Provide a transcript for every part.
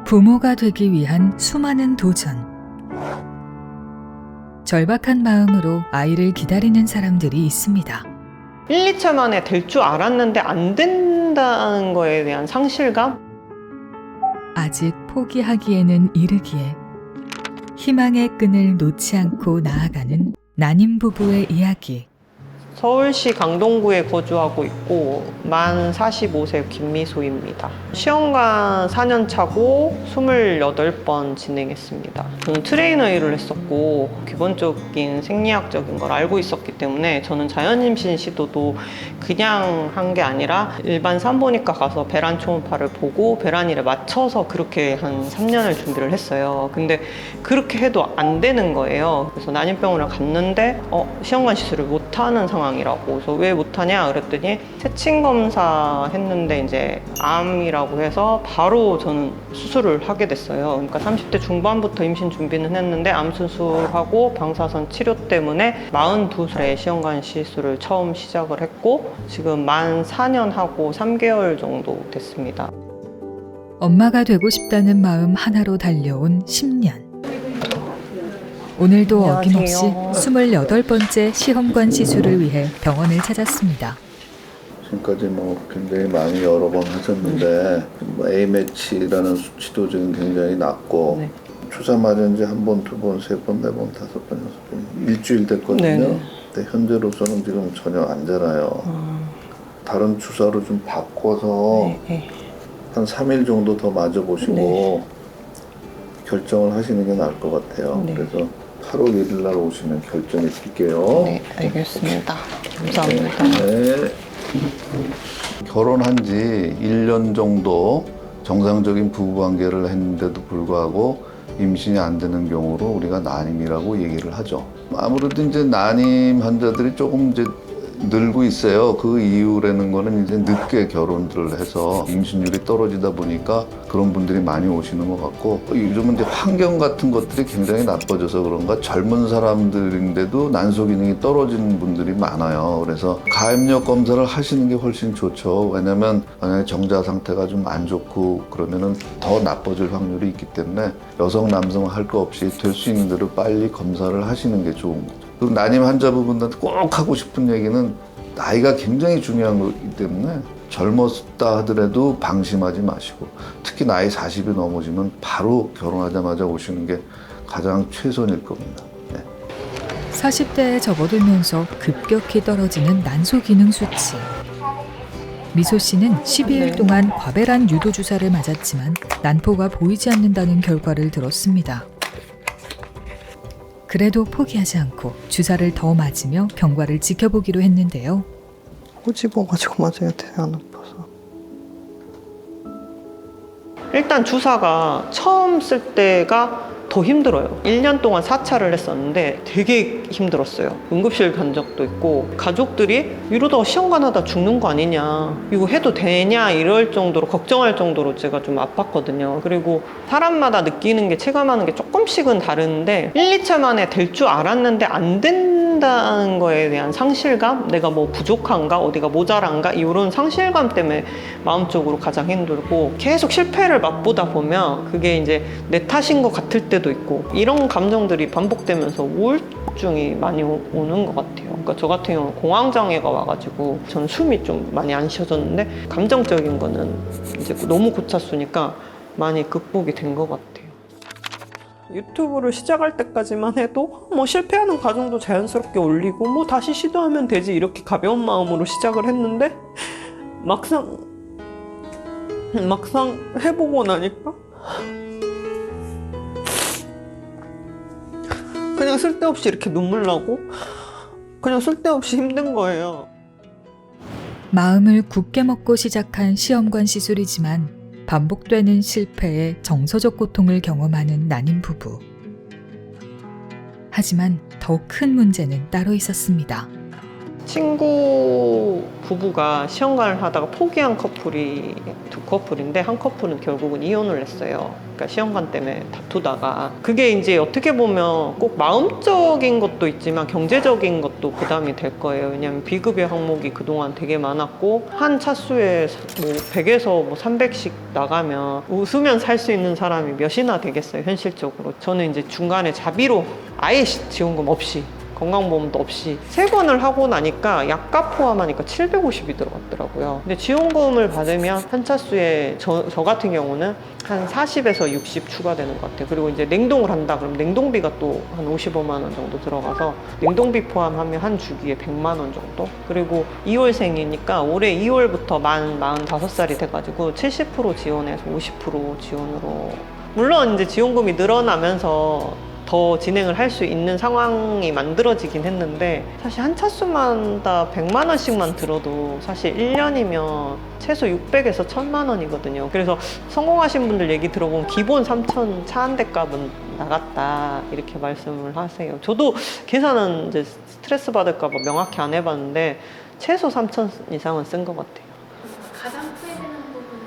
부모가 되기 위한 수많은 도전. 절박한 마음으로 아이를 기다리는 사람들이 있습니다. 1, 2차 만에 될 줄 알았는데 안 된다는 거에 대한 상실감? 아직 포기하기에는 이르기에 희망의 끈을 놓지 않고 나아가는 난임 부부의 이야기. 서울시 강동구에 거주하고 있고 만 45세 김미소입니다. 시험관 4년 차고 28번 진행했습니다. 저는 트레이너 일을 했었고 기본적인 생리학적인 걸 알고 있었기 때문에 저는 자연임신 시도도 그냥 한 게 아니라 일반 산부인과 가서 배란 초음파를 보고 배란일에 맞춰서 그렇게 한 3년을 준비를 했어요. 근데 그렇게 해도 안 되는 거예요. 그래서 난임병원을 갔는데 시험관 시술을 못하는 상황이라고. 그래서 왜 못하냐 그랬더니 세친 검사 했는데 이제 암이라고 해서 바로 저는 수술을 하게 됐어요. 그러니까 30대 중반부터 임신 준비는 했는데 암 수술하고 방사선 치료 때문에 42살에 시험관 시술을 처음 시작을 했고 지금 만 4년 하고 3개월 정도 됐습니다. 엄마가 되고 싶다는 마음 하나로 달려온 10년. 오늘도 어김없이 28번째 시험관 시술을 위해 병원을 찾았습니다. 지금까지 굉장히 많이 여러 번 하셨는데 A매치라는 수치도 지금 굉장히 낮고 네. 주사 맞은 지 한 번, 두 번, 세 번, 네 번, 다섯 번, 여섯 번 일주일 됐거든요. 네네. 근데 현재로서는 지금 전혀 안 자라요. 다른 주사로 좀 바꿔서 네. 한 3일 정도 더 맞아보시고 네. 결정을 하시는 게 나을 것 같아요. 네. 그래서 8월 1일 날 오시면 결정해 드릴게요. 네, 알겠습니다. 감사합니다. 네. 결혼한 지 1년 정도 정상적인 부부관계를 했는데도 불구하고 임신이 안 되는 경우로 우리가 난임이라고 얘기를 하죠. 아무래도 이제 난임 환자들이 조금 이제 늘고 있어요. 그 이유라는 거는 이제 늦게 결혼들을 해서 임신율이 떨어지다 보니까 그런 분들이 많이 오시는 것 같고 요즘은 이제 환경 같은 것들이 굉장히 나빠져서 그런가 젊은 사람들인데도 난소 기능이 떨어지는 분들이 많아요. 그래서 가압력 검사를 하시는 게 훨씬 좋죠. 왜냐면 만약에 정자 상태가 좀 안 좋고 그러면은 더 나빠질 확률이 있기 때문에 여성 남성 할 거 없이 될 수 있는 대로 빨리 검사를 하시는 게 좋은 거죠. 그리고 난임 환자분들한테 꼭 하고 싶은 얘기는 나이가 굉장히 중요한 거기 때문에 젊었다 하더라도 방심하지 마시고 특히 나이 40이 넘어지면 바로 결혼하자마자 오시는 게 가장 최선일 겁니다. 네. 40대에 접어들면서 급격히 떨어지는 난소 기능 수치. 미소 씨는 12일 동안 과배란 유도 주사를 맞았지만 난포가 보이지 않는다는 결과를 들었습니다. 그래도 포기하지 않고 주사를 더 맞으며 경과를 지켜보기로 했는데요. 꼬집어가지고 맞아야 돼, 안 아파서. 일단 주사가 처음 쓸 때가 더 힘들어요. 1년 동안 4차를 했었는데 되게 힘들었어요. 응급실 간 적도 있고 가족들이 이러다가 시험관 하다 죽는 거 아니냐, 이거 해도 되냐 이럴 정도로 걱정할 정도로 제가 좀 아팠거든요. 그리고 사람마다 느끼는 게 체감하는 게 조금씩은 다른데 1, 2차 만에 될 줄 알았는데 안 된다는 거에 대한 상실감, 내가 뭐 부족한가, 어디가 모자란가 이런 상실감 때문에 마음적으로 가장 힘들고 계속 실패를 맛보다 보면 그게 이제 내 탓인 것 같을 때도 있고 이런 감정들이 반복되면서 우울증이 많이 오는 것 같아요. 그러니까 저 같은 경우는 공황장애가 와가지고 저는 숨이 좀 많이 안 쉬어졌는데 감정적인 거는 이제 너무 고쳤으니까 많이 극복이 된 것 같아요. 유튜브를 시작할 때까지만 해도 뭐 실패하는 과정도 자연스럽게 올리고 뭐 다시 시도하면 되지 이렇게 가벼운 마음으로 시작을 했는데 막상 해보고 나니까 그냥 쓸데없이 이렇게 눈물 나고 그냥 쓸데없이 힘든 거예요. 마음을 굳게 먹고 시작한 시험관 시술이지만 반복되는 실패에 정서적 고통을 경험하는 난임 부부. 하지만 더 큰 문제는 따로 있었습니다. 친구 부부가 시험관을 하다가 포기한 커플이 두 커플인데 한 커플은 결국은 이혼을 했어요. 그러니까 시험관 때문에 다투다가 그게 이제 어떻게 보면 꼭 마음적인 것도 있지만 경제적인 것도 부담이 될 거예요. 왜냐하면 비급여 항목이 그동안 되게 많았고 한 차수에 뭐 100에서 뭐 300씩 나가면 웃으면 살 수 있는 사람이 몇이나 되겠어요, 현실적으로. 저는 이제 중간에 자비로 아예 지원금 없이 건강보험도 없이 3번을 하고 나니까 약값 포함하니까 750이 들어갔더라고요. 근데 지원금을 받으면 한 차수에 저 같은 경우는 한 40에서 60 추가되는 것 같아요. 그리고 이제 냉동을 한다 그러면 냉동비가 또 한 55만 원 정도 들어가서 냉동비 포함하면 한 주기에 100만 원 정도. 그리고 2월생이니까 올해 2월부터 만 45살이 돼가지고 70% 지원해서 50% 지원으로. 물론 이제 지원금이 늘어나면서 더 진행을 할 수 있는 상황이 만들어지긴 했는데 사실 한 차수마다 100만 원씩만 들어도 사실 1년이면 최소 600에서 1000만 원이거든요. 그래서 성공하신 분들 얘기 들어보면 기본 3,000 차 한 대 값은 나갔다 이렇게 말씀을 하세요. 저도 계산은 이제 스트레스 받을까 봐 명확히 안 해봤는데 최소 3,000 이상은 쓴 것 같아요. 가장 후회되는 부분은?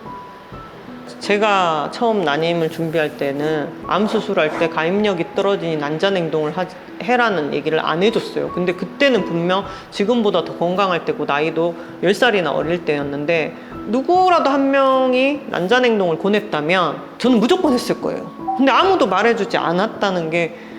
제가 처음 난임을 준비할 때는 암 수술할 때 가입력이 떨어지니 난자냉동을 해라는 얘기를 안 해줬어요. 근데 그때는 분명 지금보다 더 건강할 때고 나이도 10살이나 어릴 때였는데 누구라도 한 명이 난자냉동을 권했다면 저는 무조건 했을 거예요. 근데 아무도 말해주지 않았다는 게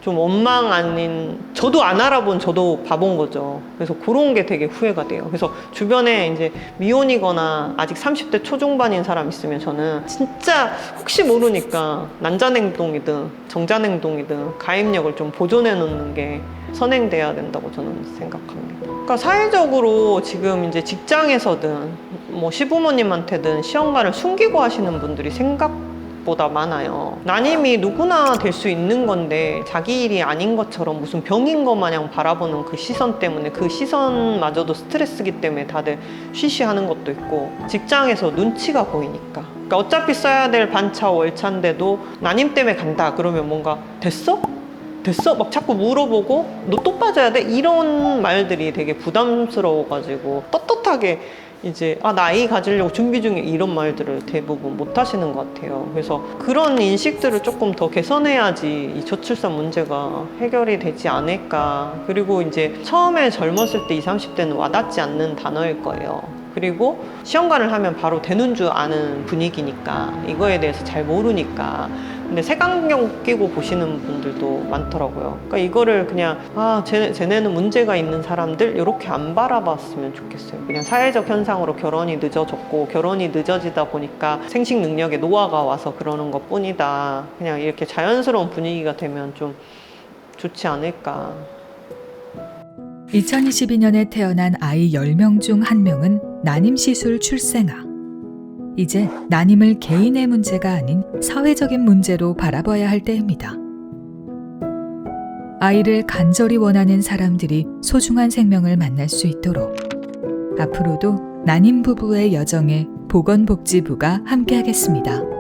좀 원망 아닌, 저도 안 알아본 저도 바본 거죠. 그래서 그런 게 되게 후회가 돼요. 그래서 주변에 이제 미혼이거나 아직 30대 초중반인 사람 있으면 저는 진짜 혹시 모르니까 난자냉동이든 정자냉동이든 가입력을 좀 보존해 놓는 게 선행돼야 된다고 저는 생각합니다. 그러니까 사회적으로 지금 이제 직장에서든 뭐 시부모님한테든 시험관을 숨기고 하시는 분들이 보다 많아요. 난임이 누구나 될 수 있는 건데 자기 일이 아닌 것처럼 무슨 병인 것 마냥 바라보는 그 시선 때문에 그 시선마저도 스트레스기 때문에 다들 쉬쉬하는 것도 있고 직장에서 눈치가 보이니까. 그러니까 어차피 써야 될 반차 월차인데도 난임 때문에 간다 그러면 뭔가 됐어? 막 자꾸 물어보고 너 또 빠져야 돼? 이런 말들이 되게 부담스러워가지고 떳떳하게 이제 나 아이 가지려고 준비 중에 이런 말들을 대부분 못 하시는 것 같아요. 그래서 그런 인식들을 조금 더 개선해야지 이 저출산 문제가 해결이 되지 않을까. 그리고 이제 처음에 젊었을 때 20, 30대는 와닿지 않는 단어일 거예요. 그리고 시험관을 하면 바로 되는 줄 아는 분위기니까 이거에 대해서 잘 모르니까. 근데 색안경 끼고 보시는 분들도 많더라고요. 그러니까 이거를 그냥 쟤네는 문제가 있는 사람들 이렇게 안 바라봤으면 좋겠어요. 그냥 사회적 현상으로 결혼이 늦어졌고 결혼이 늦어지다 보니까 생식 능력에 노화가 와서 그러는 것 뿐이다. 그냥 이렇게 자연스러운 분위기가 되면 좀 좋지 않을까. 2022년에 태어난 아이 10명 중 1명은 난임시술 출생아. 이제 난임을 개인의 문제가 아닌 사회적인 문제로 바라봐야 할 때입니다. 아이를 간절히 원하는 사람들이 소중한 생명을 만날 수 있도록 앞으로도 난임 부부의 여정에 보건복지부가 함께하겠습니다.